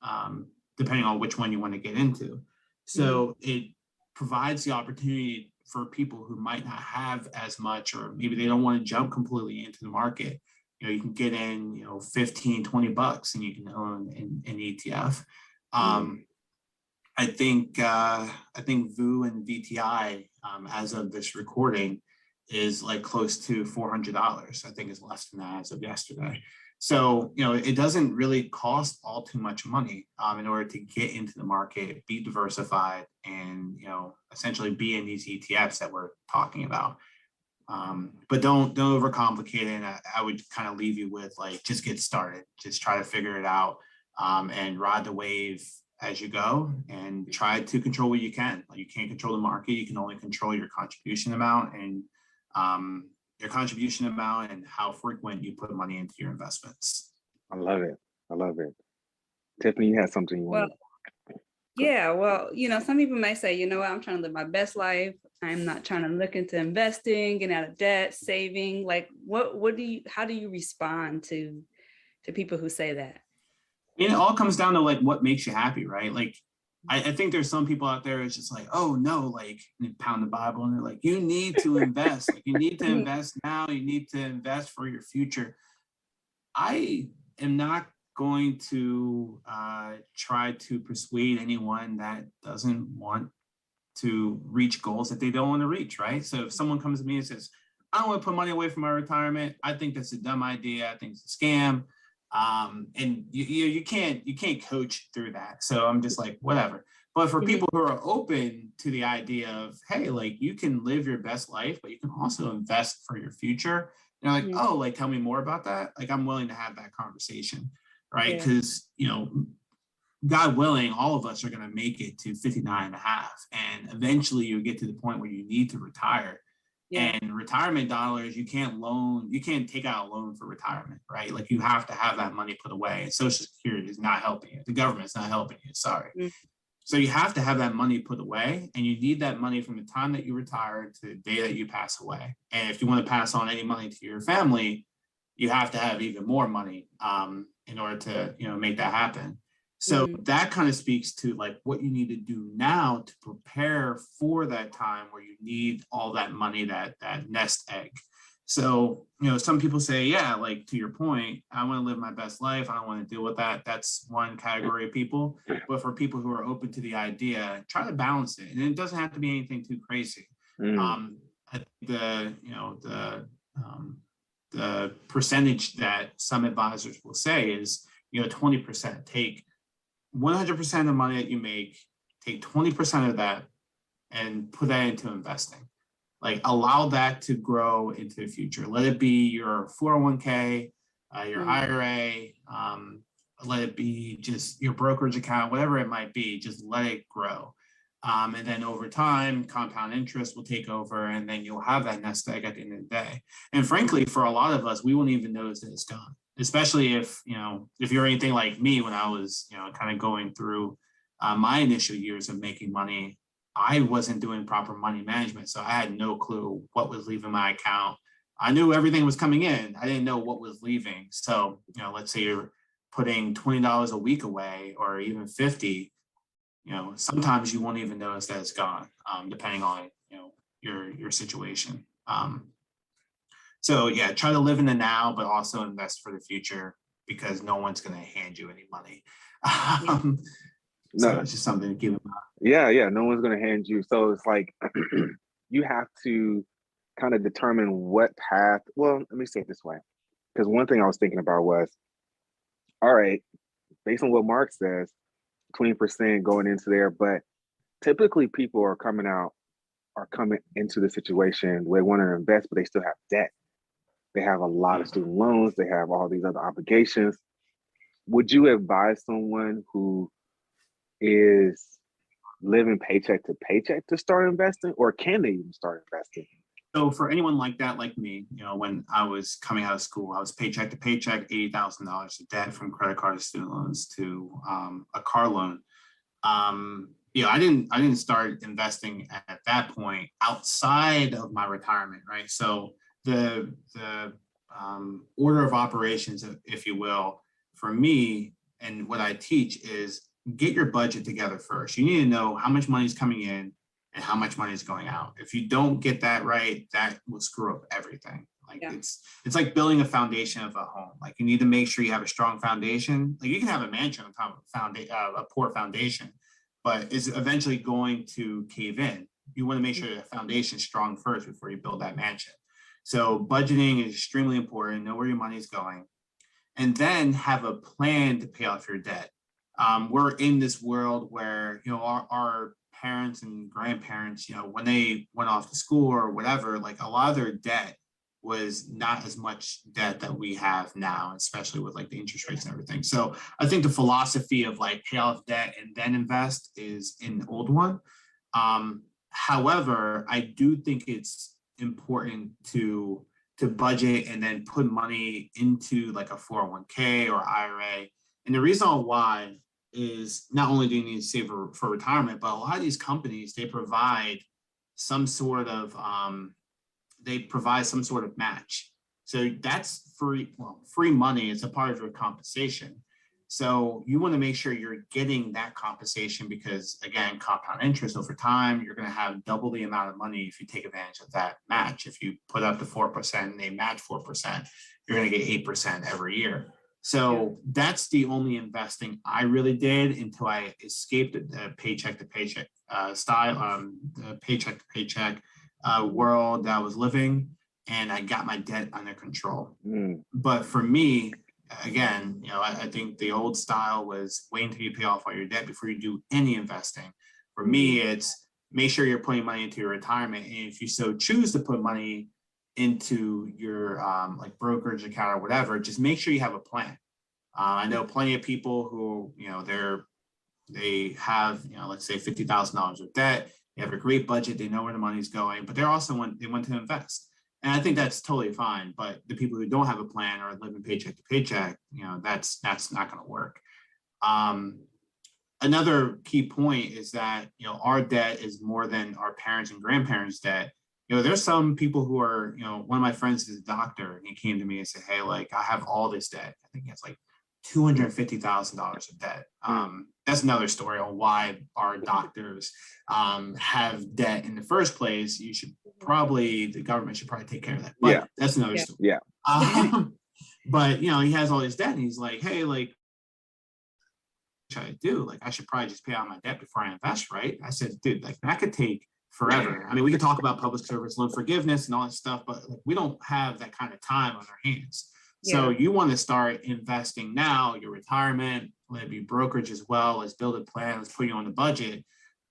depending on which one you want to get into. So it provides the opportunity for people who might not have as much, or maybe they don't want to jump completely into the market. You can get in, $15-20 and you can own an ETF. I think VU and VTI, as of this recording, is like close to $400. I think it's less than that as of yesterday. So, it doesn't really cost all too much money in order to get into the market, be diversified, and, essentially be in these ETFs that we're talking about. But don't overcomplicate it. And I would kind of leave you with like, just get started, just try to figure it out, and ride the wave as you go, and try to control what you can. Like, you can't control the market. You can only control your contribution amount and how frequent you put money into your investments. I love it. Tiffany, you had something you want to. Yeah, well, some people may say, I'm trying to live my best life. I'm not trying to look into investing, getting out of debt, saving. Like, how do you respond to people who say that? It all comes down to like what makes you happy, right? Like, I think there's some people out there, it's just like, oh no, like, they pound the Bible and they're like, you need to invest. Like, you need to invest now. You need to invest for your future. I am not going to try to persuade anyone that doesn't want to reach goals that they don't want to reach, right? So if someone comes to me and says, I don't want to put money away from my retirement, I think that's a dumb idea. I think it's a scam. And you can't coach through that. So I'm just like, whatever. But for people who are open to the idea of, hey, like, you can live your best life, but you can also invest for your future. And they're like, oh, like, tell me more about that. Like, I'm willing to have that conversation, right? Because, God willing, all of us are going to make it to 59 and a half. And eventually you'll get to the point where you need to retire. And retirement dollars, you can't take out a loan for retirement, right? Like, you have to have that money put away. And Social Security is not helping you. The government's not helping you, sorry. So you have to have that money put away, and you need that money from the time that you retire to the day that you pass away. And if you want to pass on any money to your family, you have to have even more money in order to, make that happen. So that kind of speaks to like what you need to do now to prepare for that time where you need all that money, that nest egg. So, some people say, yeah, like, to your point, I want to live my best life. I don't want to deal with that. That's one category of people. But for people who are open to the idea, try to balance it. And it doesn't have to be anything too crazy. I think the percentage that some advisors will say is, 20%. Take 100% of the money that you make, take 20% of that and put that into investing. Like, allow that to grow into the future. Let it be your 401k, your IRA, let it be just your brokerage account, whatever it might be, just let it grow. And then over time, compound interest will take over, and then you'll have that nest egg at the end of the day. And frankly, for a lot of us, we won't even notice that it's gone. Especially if you're anything like me, when I was, kind of going through my initial years of making money, I wasn't doing proper money management. So I had no clue what was leaving my account. I knew everything was coming in. I didn't know what was leaving. So, let's say you're putting $20 a week away, or even 50, sometimes you won't even notice that it's gone, depending on, your situation. So yeah, try to live in the now, but also invest for the future, because no one's going to hand you any money. So it's just something to keep in mind. Yeah. No one's going to hand you. So it's like, you have to kind of determine what path. Well, let me say it this way. Because one thing I was thinking about was, all right, based on what Mark says, 20% going into there, but typically people are coming out are coming into the situation where they want to invest, but they still have debt. They have a lot of student loans. They have all these other obligations. Would you advise someone who is living paycheck to paycheck to start investing, or can they even start investing? So for anyone like that, like me, when I was coming out of school, I was paycheck to paycheck, $80,000 of debt from credit cards, student loans to a car loan. I didn't start investing at that point outside of my retirement, right? So the order of operations, if you will, for me and what I teach is get your budget together first. You need to know how much money is coming in and how much money is going out. If you don't get that right, that will screw up everything. Like it's like building a foundation of a home. Like you need to make sure you have a strong foundation. Like you can have a mansion on top of a poor foundation, but it's eventually going to cave in. You want to make sure the foundation is strong first before you build that mansion. So budgeting is extremely important. Know where your money is going, and then have a plan to pay off your debt. We're in this world where our parents and grandparents, when they went off to school or whatever, like a lot of their debt was not as much debt that we have now, especially with like the interest rates and everything. So I think the philosophy of like pay off debt and then invest is an old one. However, I do think it's important to budget and then put money into like a 401k or IRA. And the reason why is not only do you need to save for retirement, but a lot of these companies, they provide some sort of match. So that's free money. It's a part of your compensation. So you want to make sure you're getting that compensation because, again, compound interest over time, you're going to have double the amount of money if you take advantage of that match. If you put up to 4% and they match 4%, you're going to get 8% every year. So that's the only investing I really did until I escaped the paycheck to paycheck the paycheck to paycheck world that I was living, and I got my debt under control. But for me, again, I think the old style was wait until you pay off all your debt before you do any investing. For me, it's make sure you're putting money into your retirement, and if you so choose to put money into your like brokerage account or whatever, just make sure you have a plan. I know plenty of people who, they have, let's say $50,000 of debt. They have a great budget. They know where the money's going, but they want to invest. And I think that's totally fine. But the people who don't have a plan or living paycheck to paycheck, that's not going to work. Another key point is that, our debt is more than our parents and grandparents' debt. There's some people who are, one of my friends is a doctor, and he came to me and said, hey, like I have all this debt. I think he has like $250,000 of debt. That's another story on why our doctors have debt in the first place. The government should probably take care of that. But that's another story. But he has all this debt, and he's like, hey, like, what should I do? Like, I should probably just pay out my debt before I invest, right? I said, dude, like that could take forever. I mean, we could talk about public service loan forgiveness and all that stuff, but like, we don't have that kind of time on our hands. So you want to start investing now, your retirement, let it be brokerage as well. Let's build a plan. Let's put you on the budget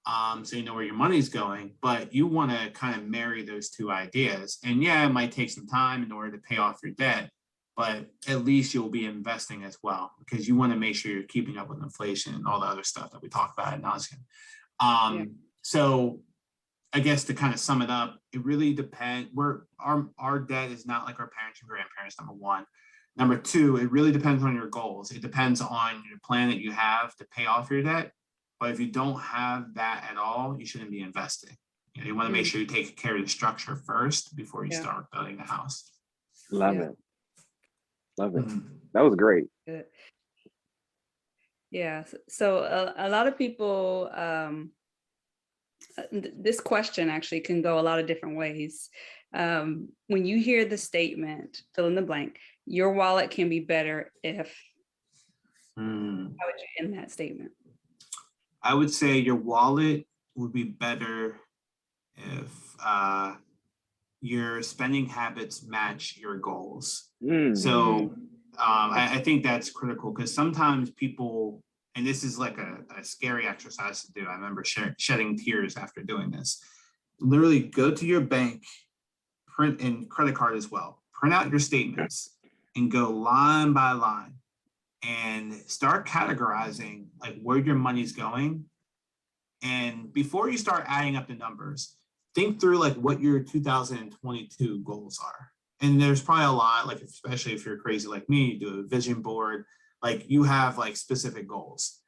so you know where your money's going. But you want to kind of marry those two ideas. And it might take some time in order to pay off your debt, but at least you'll be investing as well because you want to make sure you're keeping up with inflation and all the other stuff that we talk about ad nauseum. So I guess to kind of sum it up, it really depends. Our debt is not like our parents and grandparents, number one. Number two, it really depends on your goals. It depends on your plan that you have to pay off your debt. But if you don't have that at all, you shouldn't be investing. You want to make sure you take care of the structure first before you start building the house. Love it. That was great. Good. Yeah. So a lot of people, this question actually can go a lot of different ways. When you hear the statement, fill in the blank, your wallet can be better if, how would you end that statement? I would say your wallet would be better if your spending habits match your goals. So I think that's critical because sometimes people, and this is like a scary exercise to do. I remember shedding tears after doing this. literally go to your bank, print and credit card as well, print out your statements and go line by line and start categorizing like where your money's going. And before you start adding up the numbers, think through like what your 2022 goals are. And there's probably a lot, like especially if you're crazy like me, you do a vision board, like you have like specific goals.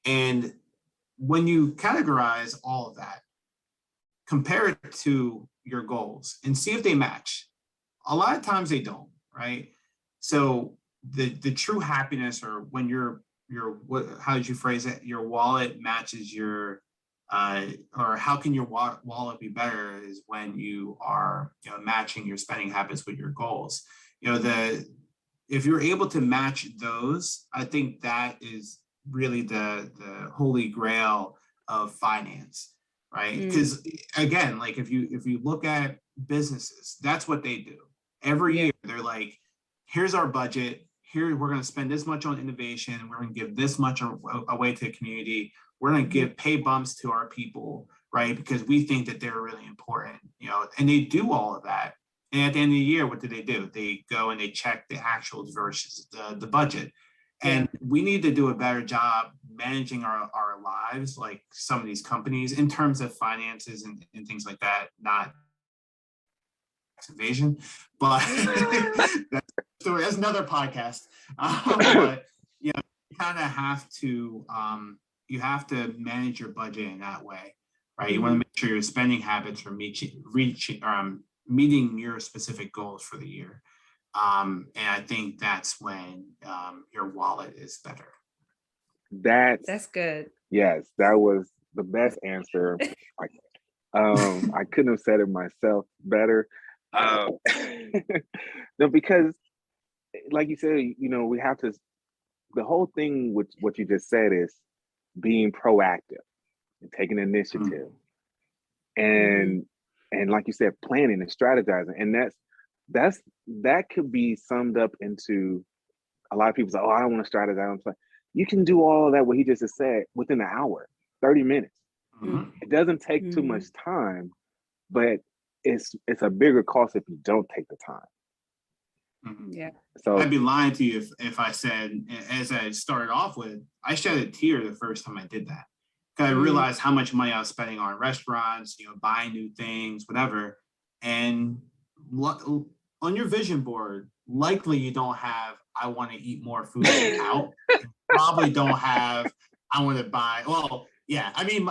And when you categorize all of that, compare it to your goals and see if they match. A lot of times they don't, right? So the true happiness, or when what, how did you phrase it? Your wallet matches your or how can your wallet be better, is when you are, you know, matching your spending habits with your goals. You know, if you're able to match those, I think that is really the holy grail of finance, right? Because again, like if you look at businesses, that's what they do. Every year they're like, here's our budget. Here we're going to spend this much on innovation. We're going to give this much away to the community. We're going to give pay bumps to our people, right? Because we think that they're really important, you know, and they do all of that. And at the end of the year, what do? They go and they check the actuals versus the budget. And we need to do a better job managing our lives, like some of these companies, in terms of finances and things like that, not evasion, but that's another podcast. But you know, you kind of have to manage your budget in that way, right? You want to make sure your spending habits are meeting your specific goals for the year. And I think that's when your wallet is better. That's good. Yes, that was the best answer. I couldn't have said it myself better. No, because like you said, you know, we have to, the whole thing with what you just said is being proactive and taking initiative and like you said, planning and strategizing. And that could be summed up into a lot of people say, oh, I don't want to strategize. You can do all of that, what he just said, within an hour, 30 minutes. It doesn't take too much time, but it's a bigger cost if you don't take the time. Yeah. So I'd be lying to you if I said, as I started off with, I shed a tear the first time I did that. Because I realized how much money I was spending on restaurants, you know, buying new things, whatever. And on your vision board, likely you don't have, I want to eat more food out. You probably don't have, I want to buy, well, yeah, I mean,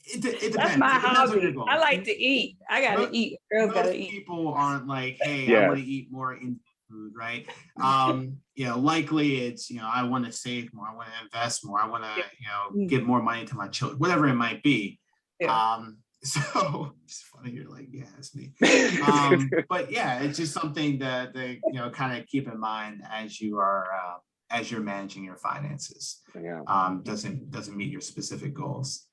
it depends. That's my hobby. I like to eat. I gotta eat. Girls gotta eat. People aren't like, hey, I want to eat more Indian food, right? You know, likely it's, you know, I want to save more, I want to invest more, I want to, you know, give more money to my children, whatever it might be. So it's funny, you're like, yeah, it's me. But yeah, it's just something that they, you know, kind of keep in mind as you are as you're managing your finances. Doesn't meet your specific goals.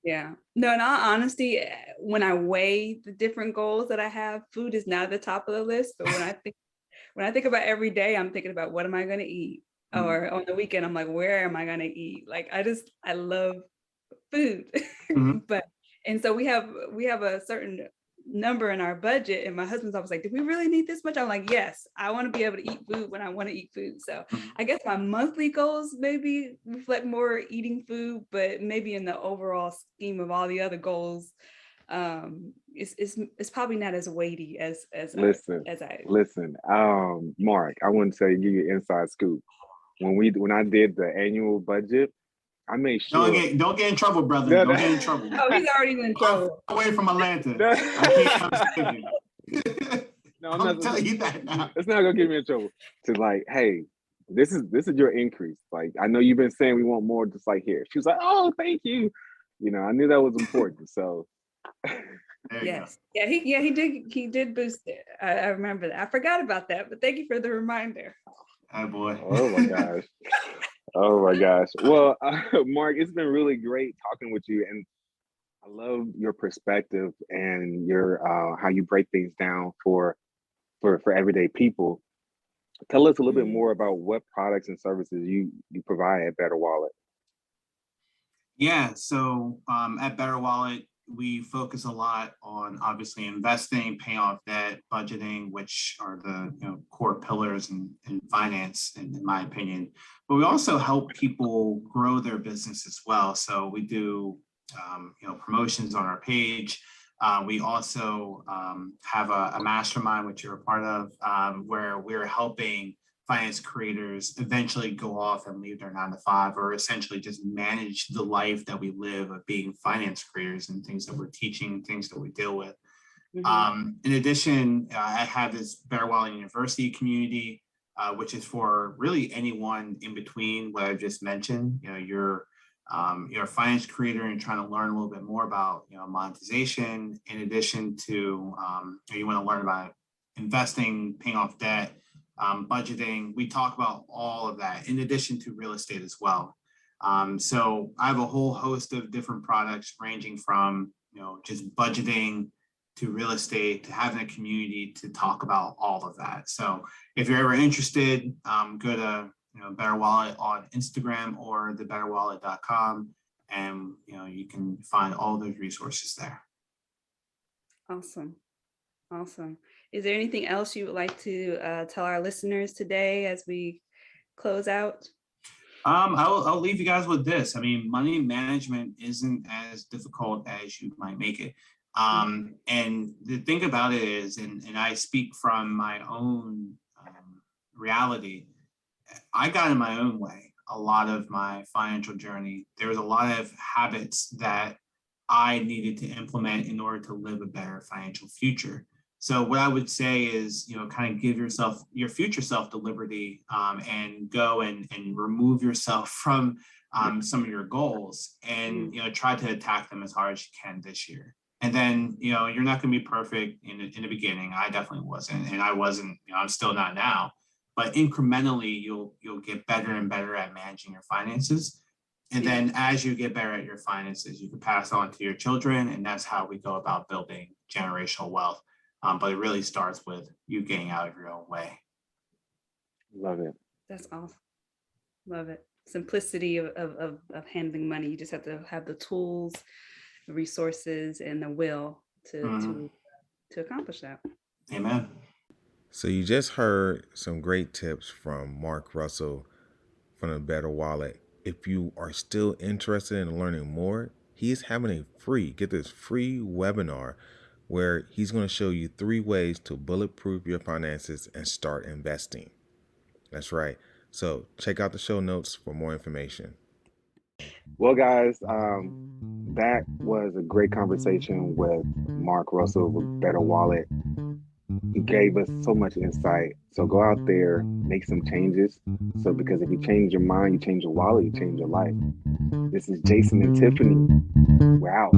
Yeah. No, in all honesty, when I weigh the different goals that I have, food is not at the top of the list. But when I think about every day, I'm thinking about what am I going to eat? Or on the weekend, I'm like, where am I going to eat? Like, I love food. And so we have a certain number in our budget, and my husband's always like, do we really need this much? I'm like, yes, I want to be able to eat food when I want to eat food. So I guess my monthly goals maybe reflect more eating food, but maybe in the overall scheme of all the other goals, it's probably not as weighty as listen, Mark, I want to give you an inside scoop. When I did the annual budget, I made sure. Don't get in trouble, brother. Don't get in trouble. Oh, he's already in trouble. Away from Atlanta. I can't No, I'm telling you that now. It's not gonna get me in trouble. To like, hey, this is your increase. Like, I know you've been saying we want more, just like here. She was like, oh, thank you. You know, I knew that was important. So yes. Yeah, he did boost it. I remember that. I forgot about that, but thank you for the reminder. Oh boy. Oh my gosh. Oh my gosh. Well, Mark, it's been really great talking with you, and I love your perspective and your how you break things down for everyday people. Tell us a little bit more about what products and services you provide at BetterWallet. Yeah, so at BetterWallet, we focus a lot on obviously investing, paying off debt, budgeting, which are the core pillars in finance, in my opinion. But we also help people grow their business as well. So we do promotions on our page. We also have a mastermind, which you're a part of, where we're helping finance creators eventually go off and leave their 9 to 5, or essentially just manage the life that we live of being finance creators and things that we're teaching, things that we deal with. In addition, I have this BetterWallet University community, which is for really anyone in between what I've just mentioned. You're a finance creator and trying to learn a little bit more about monetization. In addition to you want to learn about investing, paying off debt, budgeting. We talk about all of that in addition to real estate as well. So I have a whole host of different products ranging from just budgeting to real estate to having a community to talk about all of that. So if you're ever interested, go to BetterWallet on Instagram or thebetterwallet.com, and you can find all those resources there. Awesome. Is there anything else you would like to tell our listeners today as we close out? I'll leave you guys with this. I mean, money management isn't as difficult as you might make it. And the thing about it is, and I speak from my own reality, I got in my own way a lot of my financial journey. There was a lot of habits that I needed to implement in order to live a better financial future. So what I would say is, kind of give your future self the liberty and go and remove yourself from some of your goals and, try to attack them as hard as you can this year. And then, you're not going to be perfect in the beginning. I definitely wasn't. And I wasn't, I'm still not now. But incrementally, you'll get better and better at managing your finances. And then as you get better at your finances, you can pass on to your children. And that's how we go about building generational wealth. But it really starts with you getting out of your own way. Love it. That's awesome. Love it. Simplicity of handling money. You just have to have the tools, the resources, and the will to accomplish that. Amen. So you just heard some great tips from Marc Russell from the BetterWallet. If you are still interested in learning more, he's having a free webinar where he's going to show you 3 ways to bulletproof your finances and start investing. That's right. So check out the show notes for more information. Well, guys, that was a great conversation with Marc Russell with BetterWallet. He gave us so much insight. So go out there, make some changes. So because if you change your mind, you change your wallet, you change your life. This is Jason and Tiffany. We're out.